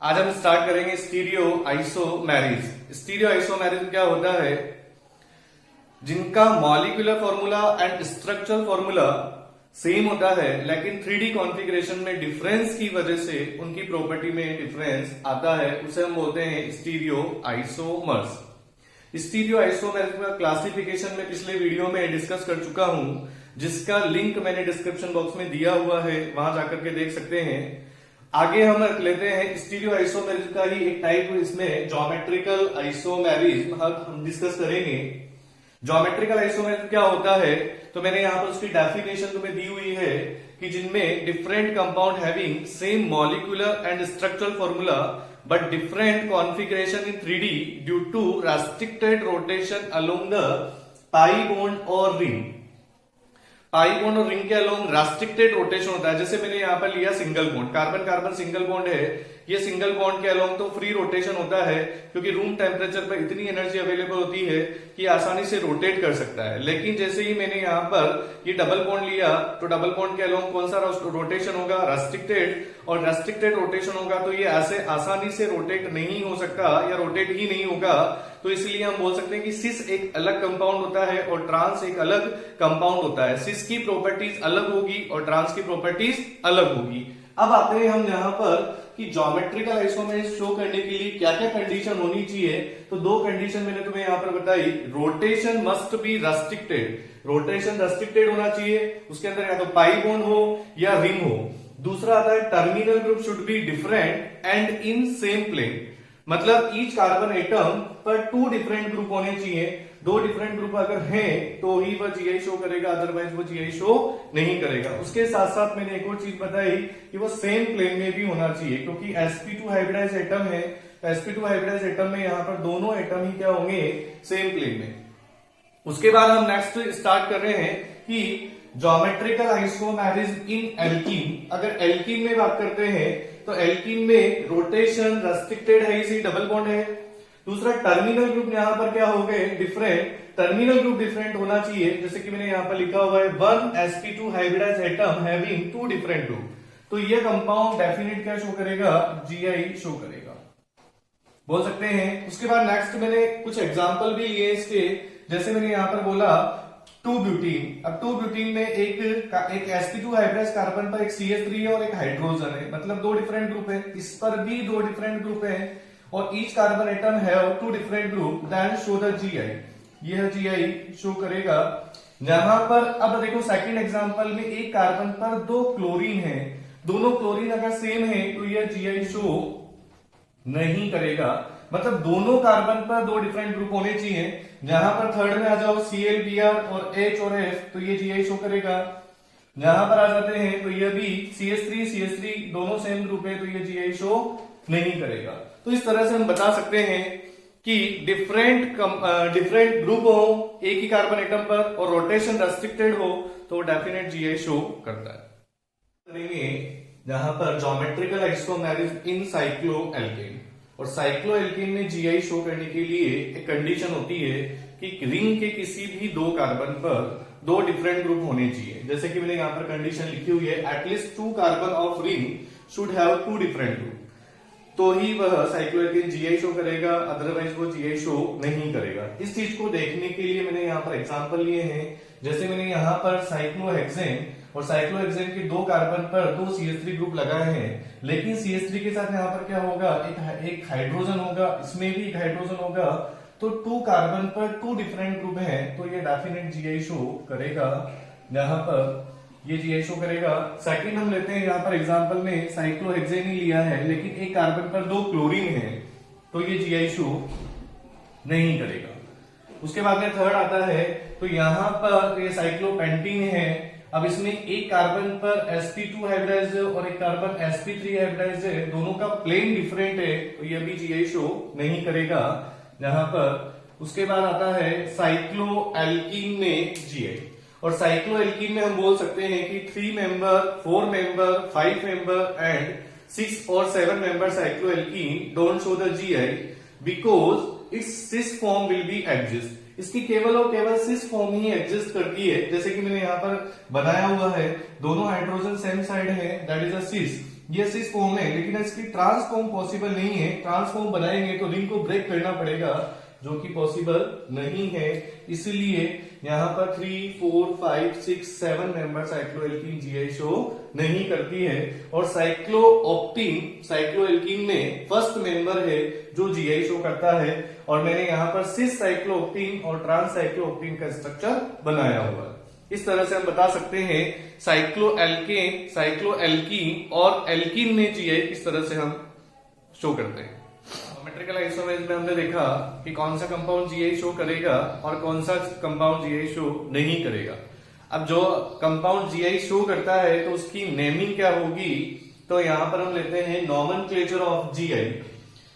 आज हम स्टार्ट करेंगे स्टीरियो आइसोमेरिज। स्टीरियो आइसोमेरिज क्या होता है? जिनका molecular formula and structural formula same होता है, लेकिन 3D कॉन्फ़िगरेशन में डिफरेंस की वजह से उनकी प्रॉपर्टी में डिफरेंस आता है, उसे हम बोलते हैं स्टीरियो आइसोमर्स। स्टीरियो आइसोमर्स का क्लासिफिकेशन में पिछले वीडियो में डिस्कस कर चुका हूं, जिसका लिंक मैंने डिस्क्रिप्शन बॉक्स में दिया हुआ है, वहां जाकर के देख सकते हैं। आगे हम रख लेते हैं स्टीरियो आइसोमेरिज का ही एक टाइप, इसमें ज्योमेट्रिकल आइसोमेरिज हम डिस्कस करेंगे। ज्योमेट्रिकल आइसोमेरिज क्या होता है, तो मैंने यहां पर उसकी डेफिनेशन तुम्हें दी हुई है कि जिनमें different compound having same molecular and structural formula but different configuration in 3D due to restricted rotation along the pi bond और रिंग। पाई बॉन्ड और रिंग के अलोंग रेस्ट्रिक्टेड रोटेशन होता है। जैसे मैंने यहां पर लिया single bond, carbon carbon single bond है, ये सिंगल बॉन्ड के अलोंग तो फ्री रोटेशन होता है, क्योंकि रूम टेम्परेचर पर इतनी एनर्जी अवेलेबल होती है कि आसानी से रोटेट कर सकता है। लेकिन जैसे ही मैंने यहां पर ये डबल बॉन्ड लिया, तो डबल बॉन्ड के अलोंग कौन सा रोटेशन होगा? रेस्ट्रिक्टेड। और रेस्ट्रिक्टेड रोटेशन होगा तो ये ऐसे आसानी से रोटेट नहीं हो सकता या रोटेट ही नहीं होगा। तो इसलिए हम बोल सकते हैं कि सिस एक अलग कंपाउंड होता है और ट्रांस एक अलग कंपाउंड होता है। सिस की प्रॉपर्टीज अलग होगी और ट्रांस की प्रॉपर्टीज अलग होगी। अब आते हैं हम यहां पर कि ज्योमेट्रिकल आइसोमेरिज शो करने के लिए क्या क्या कंडीशन होनी चाहिए। तो दो कंडीशन मैंने तुम्हें यहां पर बताई। Rotation must be restricted, rotation restricted होना चाहिए, उसके अंदर या तो पाई बॉन्ड हो या रिंग हो। दूसरा आता है terminal group should be different and in same plane, मतलब ईच कार्बन एटम पर 2 डिफरेंट ग्रुप होने चाहिए। 2 डिफरेंट ग्रुप अगर हैं तो ही वह जीआई शो करेगा, अदरवाइज वो जीआई शो नहीं करेगा। उसके साथ साथ मैंने एक और चीज बताई कि वो सेम प्लेन में भी होना चाहिए, क्योंकि sp2 हाइब्रिडाइज एटम है। sp2 हाइब्रिडाइज एटम में यहां पर दोनों एटम ही क्या होंगे? सेम प्लेन में। उसके बाद हम नेक्स्ट स्टार्ट कर रहे हैं कि ज्योमेट्रिकल आइसोमेरिज इन एल्कीन। अगर एल्कीन में बात करते हैं तो एल्कीन में रोटेशन रेस्ट्रिक्टेड है, इसी डबल बॉन्ड है। दूसरा टर्मिनल ग्रुप यहां पर क्या हो गए? डिफरेंट। टर्मिनल ग्रुप डिफरेंट होना चाहिए, जैसे कि मैंने यहां पर लिखा हुआ है 1 sp2 hybridize atom having 2 different group. तो ये कंपाउंड डेफिनेट क्या शो करेगा? जीआई शो करेगा, बोल सकते हैं। उसके बाद नेक्स्ट मैंने कुछ एग्जांपल भी लिए इसके, जैसे मैंने यहां पर बोला 2 ब्यूटीन। अब 2 ब्यूटीन में एक sp2 हाइब्रिडाइज कार्बन पर एक CH3 है और एक हाइड्रोजन है, मतलब 2 डिफरेंट ग्रुप है। इस पर भी 2 डिफरेंट ग्रुप है और each carbon atom have 2 different group, then show the GI. यह जीआई शो करेगा। यहां पर अब देखो सेकंड एग्जांपल में एक कार्बन पर 2 क्लोरीन है, दोनों क्लोरीन अगर सेम है तो यह जीआई शो नहीं करेगा, मतलब दोनों कार्बन पर 2 डिफरेंट ग्रुप होने चाहिए। जहां पर थर्ड में आ जाओ Cl Br और H और F, तो ये जीआई शो करेगा। जहां पर आ जाते हैं तो ये भी CH3 दोनों सेम ग्रुप है, तो ये जीआई शो नहीं करेगा। तो इस तरह से हम बता सकते हैं कि डिफरेंट ग्रुप हो एक ही कार्बन एटम पर और रोटेशन रेस्ट्रिक्टेड हो तो डेफिनेट जीआई शो करता है। करेंगे जहां पर ज्योमेट्रिकल आइसोमेरिज इन साइक्लोएल्केन। और साइक्लोएल्केन में जीआई शो करने के लिए एक कंडीशन होती है कि रिंग के किसी भी 2 कार्बन पर 2 डिफरेंट ग्रुप होने चाहिए। जैसे कि मैंने यहां पर कंडीशन लिखी हुई है, at least 2 carbon of ring should have 2 different group, तो ही वह साइक्लोएल्केन जीआई शो करेगा, अदरवाइज वो जीआई शो नहीं करेगा। इस चीज को देखने के लिए मैंने यहाँ पर एग्जांपल लिए हैं, जैसे मैंने यहाँ पर साइक्लोहेक्सेन और साइक्लोहेक्सेन के 2 कार्बन पर 2 CH3 ग्रुप लगाए हैं, लेकिन CH3 के साथ यहाँ पर क्या होगा? एक हाइड्रोजन होगा, इसमें भी एक हाइड्रोजन होगा, तो 2 कार्बन पर 2 डिफरेंट ग्रुप हैं, तो ये डेफिनेट जीआई शो करेगा। यहाँ पर ये जीआई शो करेगा। सेकंड हम लेते हैं, यहाँ पर एग्जांपल में साइक्लोहेक्सेन ही लिया है, लेकिन एक कार्बन पर 2 क्लोरीन है, तो ये जीआई शो नहीं करेगा। उसके बाद में थर्ड आता है, तो यहाँ पर ये साइक्लोपेंटीन है। अब इसमें एक कार्बन पर sp2 हाइब्रिडाइज और एक कार्बन sp3 हाइब्रिडाइज है, दोनों का प्लेन डिफरेंट है, तो यह भी जीआई शो नहीं करेगा यहाँ पर। उसके बाद आता है साइक्लोएल्कीन में जीआई। और साइक्लोएल्कीन में हम बोल सकते हैं कि 3 मेंबर, 4 मेंबर, 5 मेंबर एंड 6 और 7 member cycloalkene don't show the GI because it's cis form will be exist. इसकी केवल और केवल सिस फॉर्म ही एग्जिस्ट करती है। जैसे कि मैंने यहाँ पर बनाया हुआ है, दोनों हाइड्रोजन सेम साइड है, दैट इज अ सिस। ये सिस फॉर्म है, लेकिन इसकी ट्रांसफॉर्म पॉसिबल नहीं है। ट्रांसफॉर्म बनाएंगे तो रिंग को ब्रेक करना पड़ेगा, जो कि पॉसिबल नहीं है। इसलिए यहाँ पर 3, 4, 5, 6, 7 मेंबर साइक्लोएल्कीन जीआई शो नहीं करती है। और साइक्लोएल्कीन में फर्स्ट मेंबर है जो जीआई शो करता है। और मैंने यहाँ पर सिस साइक्लोऑक्टीन और ट्रांस साइक्लोऑक्टीन का स्ट्रक्चर बनाया हुआ है। इस तरह से हम बता सकते हैं साइक्लोएल्केन, साइक्लोएल्कीन और एल्कीन में जीआई किस तरह से हम शो करते हैं। ज्योमेट्रिकल आइसोमेर्स में हमने देखा कि कौन सा कंपाउंड जीआई शो करेगा और कौन सा कंपाउंड जीआई शो नहीं करेगा। अब जो कंपाउंड जीआई शो करता है तो उसकी नेमिंग क्या होगी, तो यहां पर हम लेते हैं नॉमेनक्लेचर ऑफ जीआई।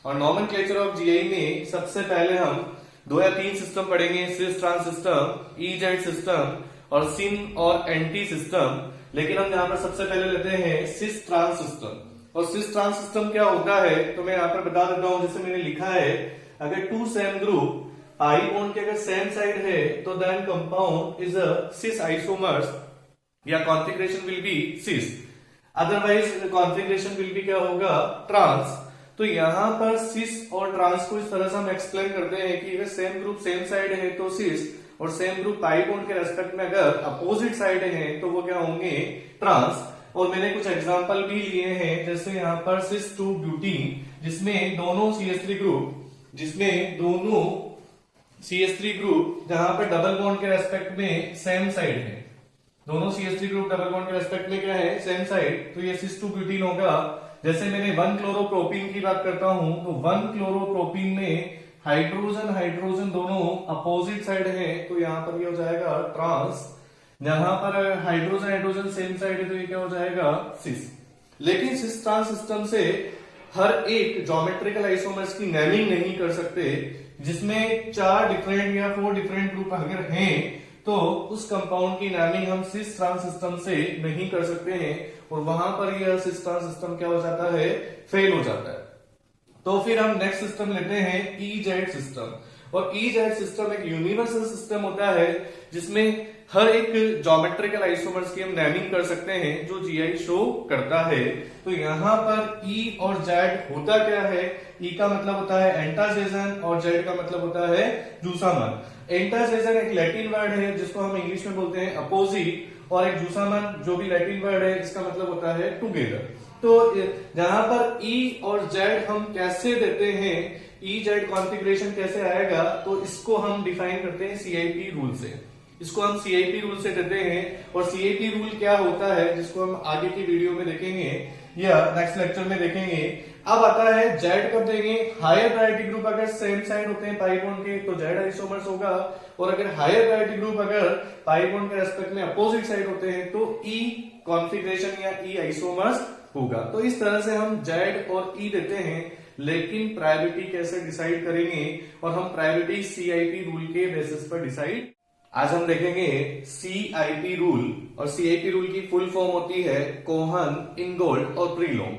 और नॉमेनक्लेचर ऑफ जीआई में सबसे पहले हम 2 या 3 सिस्टम पढ़ेंगे, cis trans system, E Z system और सिन और एंटी सिस्टम। लेकिन हम यहाँ पर सबसे पहले लेते हैं सिस ट्रांस सिस्टम। और सिस ट्रांस सिस्टम क्या होता है तो मैं यहाँ पर बता देता हूं, जैसे मैंने लिखा है, अगर 2 सेम ग्रुप पाई बॉन्ड के अगर सेम साइड है तो then compound is a cis isomers या configuration will be cis, otherwise configuration will be क्या होगा, ट्रांस। तो यहां पर सिस और ट्रांस को इस तरह से हम एक्सप्लेन करते हैं कि अगर सेम ग्रुप सेम साइड है तो सिस, और सेम ग्रुप पाई बॉन्ड के रेस्पेक्ट में अगर अपोजिट साइड है तो वो क्या होंगे, ट्रांस। और मैंने कुछ एग्जांपल भी लिए हैं, जैसे यहाँ पर सिस 2 ब्यूटीन, जिसमें दोनों CH3 ग्रुप जहां पर डबल बॉन्ड के रेस्पेक्ट में सेम साइड है, दोनों CH3 ग्रुप डबल बॉन्ड के रेस्पेक्ट में क्या है, सेम साइड, तो ये सिस 2 ब्यूटीन होगा। जैसे मैंने 1 क्लोरोप्रोपीन की बात करता हूं तो 1 क्लोरोप्रोपीन में हाइड्रोजन दोनों अपोजिट साइड है, तो यहां पर ये हो जाएगा ट्रांस। जहां पर हाइड्रोजन सेम साइड है तो ये क्या हो जाएगा, सिस। लेकिन सिस ट्रांस सिस्टम से हर एक ज्योमेट्रिकल आइसोमर्स की नेमिंग नहीं कर सकते। जिसमें 4 डिफरेंट या 4 डिफरेंट ग्रुप अगर हैं तो उस कंपाउंड की नेमिंग हम सिस ट्रांस सिस्टम से नहीं कर सकते हैं, और वहां पर यह सिस ट्रांस सिस्टम क्या हो जाता है, फेल हो जाता है। तो फिर हम नेक्स्ट सिस्टम लेते हैं ईजेड सिस्टम। और ईजेड सिस्टम एक यूनिवर्सल सिस्टम होता है जिसमें हर एक ज्योमेट्रिकल आइसोमर्स की हम नेमिंग कर सकते हैं जो जीआई शो करता है। तो यहां पर ई और जेड होता क्या है, ई का मतलब होता है एंटासेजन और जेड का मतलब होता है जूसामन। एंटासेजन एक लैटिन वर्ड है जिसको हम इंग्लिश में बोलते हैं अपोजिट, और एक जूसामन जो भी लैटिन वर्ड है इसका मतलब होता है टुगेदर। तो जहां पर ई और जेड हम कैसे देते हैं, ई जेड कॉन्फ़िगरेशन कैसे आएगा, तो इसको हम डिफाइन करते हैं सीआईपी रूल से। इसको हम सीआईपी रूल से देते हैं। और सीआईपी रूल क्या होता है जिसको हम आगे की वीडियो में देखेंगे या नेक्स्ट लेक्चर में देखेंगे। अब आता है जेड कब देंगे, हायर प्रायोरिटी ग्रुप अगर सेम साइड होते हैं पाई बॉन्ड के तो जेड आइसोमर्स होगा, और अगर हायर प्रायोरिटी ग्रुप अगर पाई बॉन्ड के रेस्पेक्ट में अपोजिट साइड होते हैं तो ई कॉन्फ़िगरेशन या ई आइसोमर्स होगा। तो इस तरह से हम जेड और ई देते हैं। लेकिन प्रायोरिटी कैसे डिसाइड करेंगे, और हम प्रायोरिटी सीआईपी रूल के बेसिस पर डिसाइड आज हम देखेंगे सीआईपी रूल। और सीआईपी रूल की फुल फॉर्म होती है कोहन, इंगोल्ड और प्रीलोम।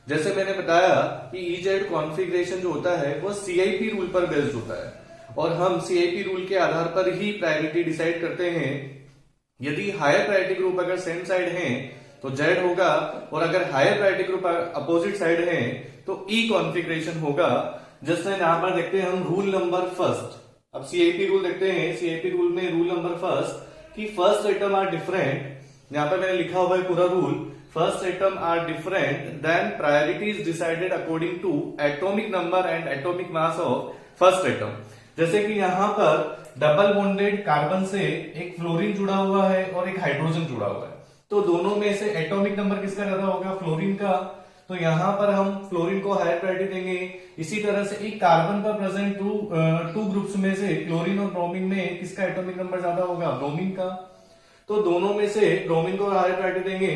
जैसे मैंने बताया कि ईजेड कॉन्फ़िगरेशन जो होता है वो सीआईपी रूल पर बेस्ड होता है, और हम सीआईपी रूल के आधार पर ही प्रायोरिटी डिसाइड करते हैं। यदि हायर प्रायोरिटी ग्रुप अगर सेम साइड है तो जेड होगा, और अगर higher priority group opposite side है तो ई कॉन्फ़िगरेशन होगा। जैसे यहां पर देखते हैं हम रूल नंबर फर्स्ट। अब सीआईपी रूल देखते हैं। सीआईपी रूल में रूल नंबर फर्स्ट कि फर्स्ट एटम आर डिफरेंट। यहां पर मैंने लिखा हुआ है पूरा rule, first atom are different then priority is decided according to atomic number and atomic mass of first atom. जैसे कि यहां पर डबल बॉन्डेड कार्बन से एक फ्लोरीन जुड़ा हुआ है और एक हाइड्रोजन जुड़ा हुआ है, तो दोनों में से एटॉमिक नंबर किसका ज्यादा होगा, फ्लोरीन का। तो यहां पर हम फ्लोरीन को हायर प्रायोरिटी देंगे। इसी तरह से एक कार्बन पर प्रेजेंट टू ग्रुप्स में से क्लोरीन और ब्रोमीन में किसका एटॉमिक नंबर ज्यादा होगा, ब्रोमीन का। तो दोनों में से ब्रोमीन को हायर प्रायोरिटी देंगे।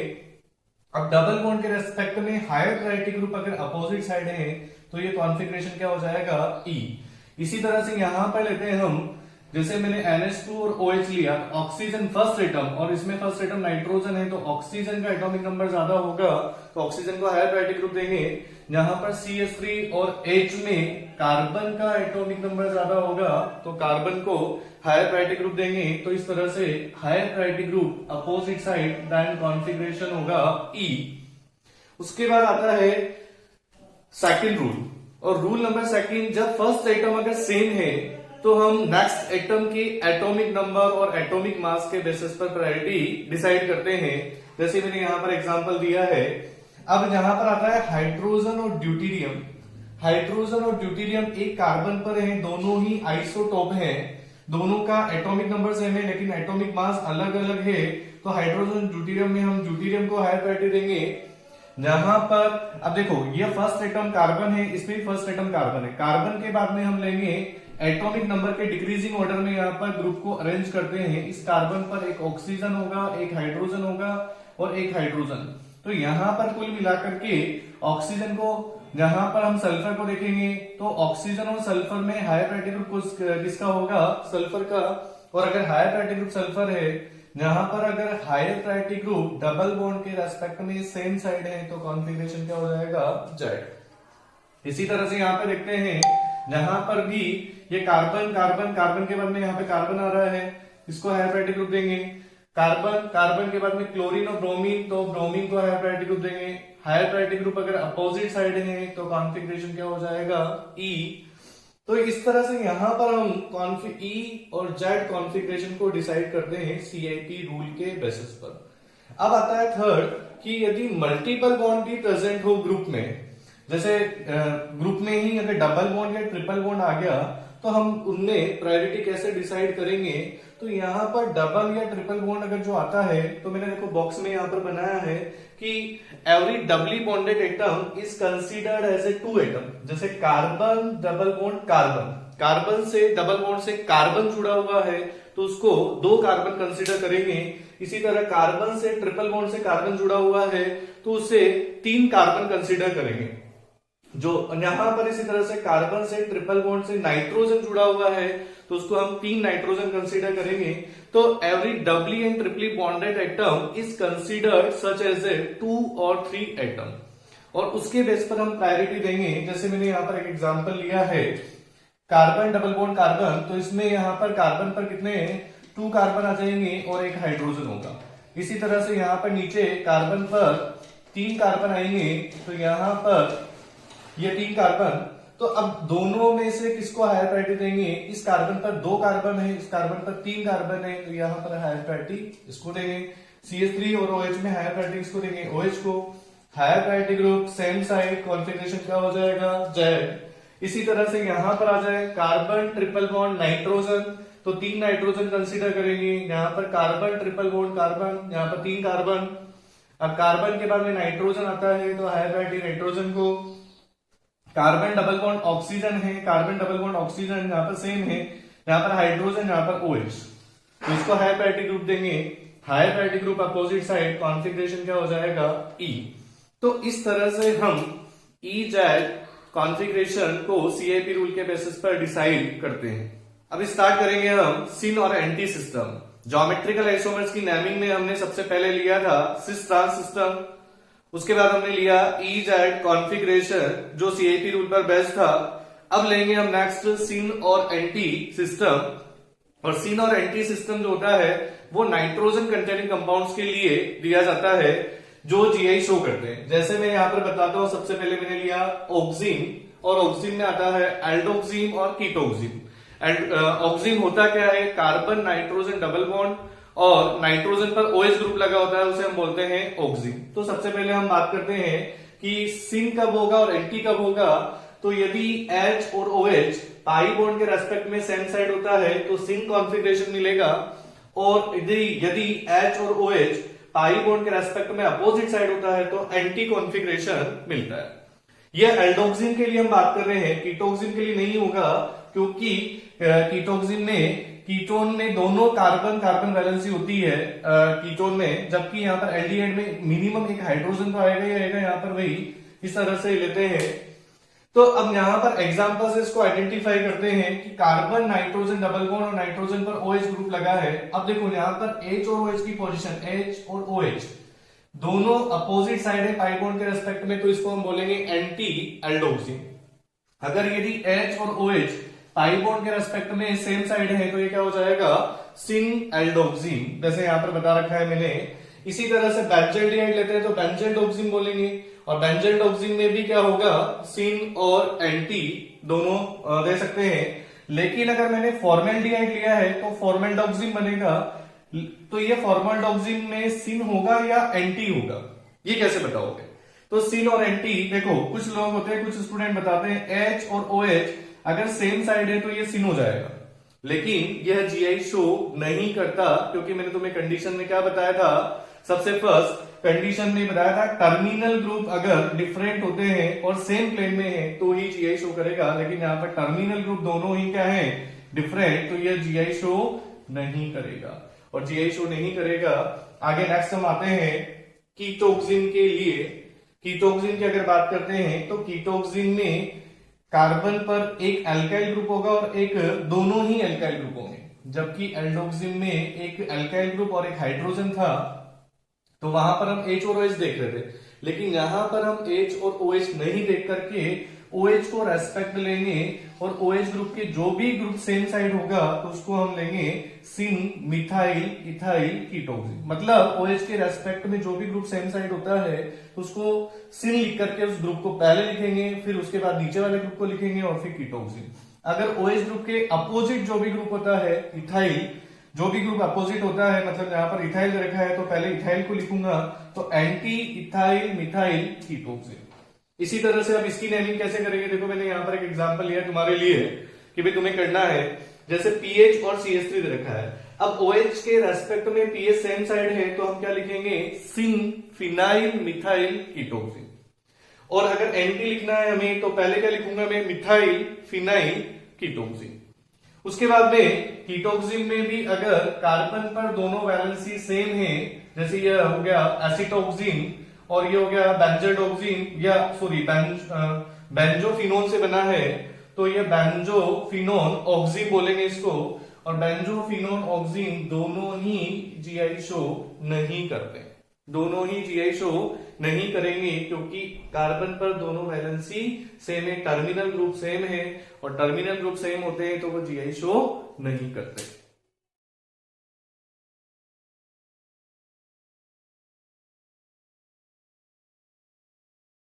अब डबल बॉन्ड के रेस्पेक्ट में हायर प्रायोरिटी ग्रुप अगर अपोजिट साइड है तो ये कॉन्फ़िगरेशन क्या हो जाएगा, ई। इसी तरह से यहां पर लेते हैं हम, जैसे मैंने NH2 और OH लिया, ऑक्सीजन फर्स्ट एटम, और इसमें फर्स्ट एटम नाइट्रोजन है तो ऑक्सीजन का एटॉमिक नंबर ज्यादा होगा, तो ऑक्सीजन को हायर प्रायोरिटी ग्रुप देंगे। जहां पर CH3 और H में कार्बन का एटॉमिक नंबर ज्यादा होगा तो कार्बन को हायर प्रायोरिटी ग्रुप देंगे। तो इस तरह से higher priority group opposite side then configuration होगा ई। उसके बाद आता है सेकंड रूल, और रूल नंबर सेकंड, जब फर्स्ट एटम अगर सेम है तो हम नेक्स्ट एटम की एटॉमिक नंबर और एटॉमिक मास के बेसिस पर प्रायोरिटी डिसाइड करते हैं। जैसे मैंने यहां पर एग्जांपल दिया है। अब यहां पर आता है हाइड्रोजन और ड्यूटेरियम। हाइड्रोजन और ड्यूटेरियम एक कार्बन पर है, दोनों ही आइसोटोप हैं, दोनों का एटॉमिक नंबर सेम है लेकिन एटॉमिक मास अलग अलग है। तो हाइड्रोजन ड्यूटेरियम में हम ड्यूटेरियम को हायर प्रायोरिटी देंगे। जहां पर अब देखो ये फर्स्ट एटम कार्बन है, इसमें भी फर्स्ट एटम कार्बन है, कार्बन के बाद में हम लेंगे एटॉमिक नंबर के डिक्रीजिंग ऑर्डर में यहाँ पर ग्रुप को अरेंज करते हैं। इस कार्बन पर एक ऑक्सीजन होगा, एक हाइड्रोजन होगा और एक हाइड्रोजन। तो यहाँ पर कुल मिलाकर के ऑक्सीजन को, जहां पर हम सल्फर को देखेंगे तो ऑक्सीजन और सल्फर में हायर प्रायोरिटी ग्रुप किसका होगा, सल्फर का। और अगर हायर प्रायोरिटी ग्रुप सल्फर है, जहां पर अगर higher priority group double bond के रेस्पेक्ट में सेम साइड है तो कॉन्फ़िगरेशन क्या हो जाएगा, जेड। इसी तरह से यहाँ पे देखते हैं, जहां पर भी ये कार्बन कार्बन कार्बन के बाद में यहाँ पे कार्बन आ रहा है, इसको हायर प्रायोरिटी ग्रुप देंगे। कार्बन कार्बन के बाद में क्लोरीन और ब्रोमीन, तो ब्रोमीन को हायर प्रायोरिटी ग्रुप देंगे। हायर प्रायोरिटी ग्रुप अगर अपोजिट साइड है तो कॉन्फ़िगरेशन क्या हो जाएगा, ई। तो इस तरह से यहां पर हम ई और जेड कॉन्फ़िगरेशन को डिसाइड करते हैं सीआईपी रूल के बेसिस पर। अब आता है थर्ड, कि यदि मल्टीपल बॉन्ड भी प्रेजेंट हो ग्रुप में, जैसे ग्रुप में ही अगर डबल बॉन्ड या ट्रिपल बॉन्ड आ गया तो हम उनमें प्रायोरिटी कैसे डिसाइड करेंगे। तो यहाँ पर डबल या ट्रिपल बॉन्ड अगर जो आता है, तो मैंने देखो बॉक्स में यहाँ पर बनाया है कि every doubly bonded atom is considered as a two atom. जैसे carbon double bond carbon, carbon से डबल बॉन्ड से कार्बन जुड़ा हुआ है तो उसको दो कार्बन कंसीडर करेंगे। इसी तरह कार्बन से ट्रिपल बॉन्ड से कार्बन जुड़ा हुआ है तो उससे तीन कार्बन कंसीडर करेंगे। जो यहां पर इसी तरह से कार्बन से ट्रिपल बॉन्ड से नाइट्रोजन जुड़ा हुआ है तो उसको हम तीन नाइट्रोजन कंसीडर करेंगे। तो every doubly and triply bonded atom is considered such as a 2 और 3 एटम, और उसके बेस पर हम प्रायोरिटी देंगे। जैसे मैंने यहाँ पर एक एग्जांपल लिया है, कार्बन डबल बॉन्ड कार्बन, तो इसमें यहाँ पर कार्बन पर कितने 2 कार्बन आ जाएंगे और एक हाइड्रोजन होगा। इसी तरह से यहाँ पर नीचे कार्बन पर 3 कार्बन आएंगे तो यहाँ पर ये 3 कार्बन, तो अब दोनों में से किसको हायर प्रायोरिटी देंगे, इस कार्बन पर 2 कार्बन है, इस कार्बन पर 3 कार्बन है, तो यहाँ पर हायर प्रायोरिटी इसको देंगे। CH3 और OH में हायर प्रायोरिटी इसको देंगे, OH को। Higher priority group same side, configuration क्या हो जाएगा, जेड। इसी तरह से यहां पर आ जाए कार्बन ट्रिपल बॉन्ड नाइट्रोजन, तो 3 नाइट्रोजन कंसीडर करेंगे। यहाँ पर कार्बन ट्रिपल बॉन्ड कार्बन, यहाँ पर 3 कार्बन। अब कार्बन के बाद में नाइट्रोजन आता है तो हायर प्रायोरिटी नाइट्रोजन को। कार्बन डबल बॉन्ड ऑक्सीजन है, कार्बन डबल बॉन्ड ऑक्सीजन यहाँ पर सेम है, यहाँ पर हाइड्रोजन, यहाँ पर OH, तो इसको हायर प्रायोरिटी ग्रुप देंगे। Higher priority group opposite side, configuration क्या हो जाएगा, ई। तो इस तरह से हम ई जेड कॉन्फ़िगरेशन को सीआईपी रूल के बेसिस पर डिसाइड करते हैं। अब स्टार्ट करेंगे हम सिन और एंटी सिस्टम। ज्योमेट्रिकल आइसोमर्स की नेमिंग में हमने सबसे पहले लिया था सिस ट्रांस सिस्टम, उसके बाद हमने लिया ई जेड कॉन्फ़िगरेशन जो सीआईपी रूल पर बेस्ड था। अब लेंगे हम नेक्स्ट सिन और एंटी सिस्टम। और सिन और एंटी सिस्टम जो होता है वो नाइट्रोजन कंटेनिंग कंपाउंड्स के लिए दिया जाता है जो जीआई शो करते हैं। जैसे मैं यहाँ पर बताता हूं, सबसे पहले मैंने लिया ऑक्सीन, और ऑक्सीन में आता है एल्डोक्सीन और कीटोक्सीन। ऑक्सीन होता क्या है, कार्बन नाइट्रोजन डबल बॉन्ड और नाइट्रोजन पर OH ग्रुप लगा होता है, उसे हम बोलते हैं ऑक्सीन। तो सबसे पहले हम बात करते हैं कि सिन कब होगा और एंटी कब होगा। तो यदि H और OH पाई बॉन्ड के रेस्पेक्ट में सेम साइड होता है तो सिन कॉन्फ़िगरेशन मिलेगा, और यदि H और OH पाई बॉन्ड के रेस्पेक्ट में अपोजिट साइड होता है तो एंटी कॉन्फ़िगरेशन मिलता है। यह एल्डोक्सिन के लिए हम बात कर रहे हैं, कीटोक्सिन के लिए नहीं होगा, क्योंकि कीटोक्सिन में कीटोन में दोनों कार्बन कार्बन वैलेंसी होती है कीटोन में, जबकि यहाँ पर एल्डिहाइड में मिनिमम एक हाइड्रोजन तो आएगा ही आएगा, यहाँ पर वही इस तरह से लेते हैं। तो अब यहाँ पर एग्जांपल से इसको आइडेंटिफाई करते हैं कि कार्बन नाइट्रोजन डबल बॉन्ड और नाइट्रोजन पर OH ग्रुप लगा है। अब देखो यहाँ पर H और OH की पोजीशन, H और OH दोनों अपोजिट साइड है पाई बॉन्ड के रेस्पेक्ट में, तो इसको हम बोलेंगे एंटी एल्डोक्सिन। अगर यदि H और OH पाई बॉन्ड के रेस्पेक्ट में सेम साइड है तो ये क्या हो जाएगा, सिन एल्डोक्सिन, जैसे यहाँ पर बता रखा है मैंने। इसी तरह से बेंजेल्डिहाइड लेते हैं तो बेंजेल्डोक्सिन बोलेंगे, और बेंजल डॉक्सिन में भी क्या होगा, सिन और एंटी दोनों दे सकते हैं। लेकिन अगर मैंने फॉर्मेल्डिहाइड लिया है तो फॉर्मेल्डॉक्सिन बनेगा, तो ये फॉर्मेल्डॉक्सिन में सिन होगा या एंटी होगा, ये कैसे बताओगे? तो सिन और एंटी, देखो कुछ लोग होते हैं, कुछ स्टूडेंट बताते हैं H और OH अगर सेम साइड है तो ये सिन हो जाएगा, लेकिन यह GI शो नहीं करता, क्योंकि मैंने तुम्हें कंडीशन में क्या बताया था, सबसे फर्स्ट कंडीशन में बताया था टर्मिनल ग्रुप अगर डिफरेंट होते हैं और सेम प्लेन में है तो ही GI शो करेगा, लेकिन यहाँ पर टर्मिनल ग्रुप दोनों ही क्या है, डिफरेंट, तो यह GI शो नहीं करेगा और GI शो नहीं करेगा। आगे नेक्स्ट हम आते हैं कीटोक्सिन के लिए। कीटोक्सिन की अगर बात करते हैं तो कीटोक्सिन में कार्बन पर एक एल्काइल ग्रुप होगा और एक दोनों ही एल्काइल ग्रुप होंगे, जबकि एल्डोक्सिन में एक एल्काइल ग्रुप और एक हाइड्रोजन था, तो वहां पर हम H और OH देख रहे थे, लेकिन यहां पर हम H और OH नहीं देख करके OH को रेस्पेक्ट लेंगे और OH ग्रुप के जो भी ग्रुप सेम साइड होगा तो उसको हम लेंगे सिन मिथाइल इथाइल कीटोक्सिन। मतलब OH के रेस्पेक्ट में जो भी ग्रुप सेम साइड होता है उसको सिन लिख करके उस ग्रुप को पहले लिखेंगे, फिर उसके बाद नीचे वाले ग्रुप को लिखेंगे और फिर कीटोक्सिन। अगर OH ग्रुप के अपोजिट जो भी ग्रुप होता है इथाइल, जो भी ग्रुप अपोजिट होता है, मतलब यहाँ पर इथाइल रखा है तो पहले इथाइल को लिखूंगा, तो एंटी इथाइल मिथाइल कीटोक्सिन। इसी तरह से अब इसकी नेमिंग कैसे करेंगे, देखो मैंने यहाँ पर एक एग्जांपल लिया तुम्हारे लिए कि भाई तुम्हें करना है, जैसे पीएच और CH3 दे रखा है, अब OH के रेस्पेक्ट में पीएच सेम साइड है तो हम क्या लिखेंगे, सिन फिनाइल मिथाइल कीटोक्सिन। और अगर एंटी लिखना है हमें तो पहले क्या लिखूंगा मैं, मिथाइल फिनाइल कीटोक्सिन। उसके बाद में कीटोक्सिन में भी अगर कार्बन पर दोनों वैलेंसी सेम है, जैसे ये हो गया एसिटोक्सिन और ये हो गया बेंजोडोक्सिन, या सॉरी बेंजोफिनोन से बना है तो ये बेंजोफिनोन ऑक्सिन बोलेंगे इसको, और बेंजोफिनोन ऑक्सिन दोनों ही GI शो नहीं करते, दोनों ही GI शो नहीं करेंगे, क्योंकि कार्बन पर दोनों वैलेंसी सेम है, टर्मिनल ग्रुप सेम है, और टर्मिनल ग्रुप सेम होते हैं तो वो GI शो नहीं करते।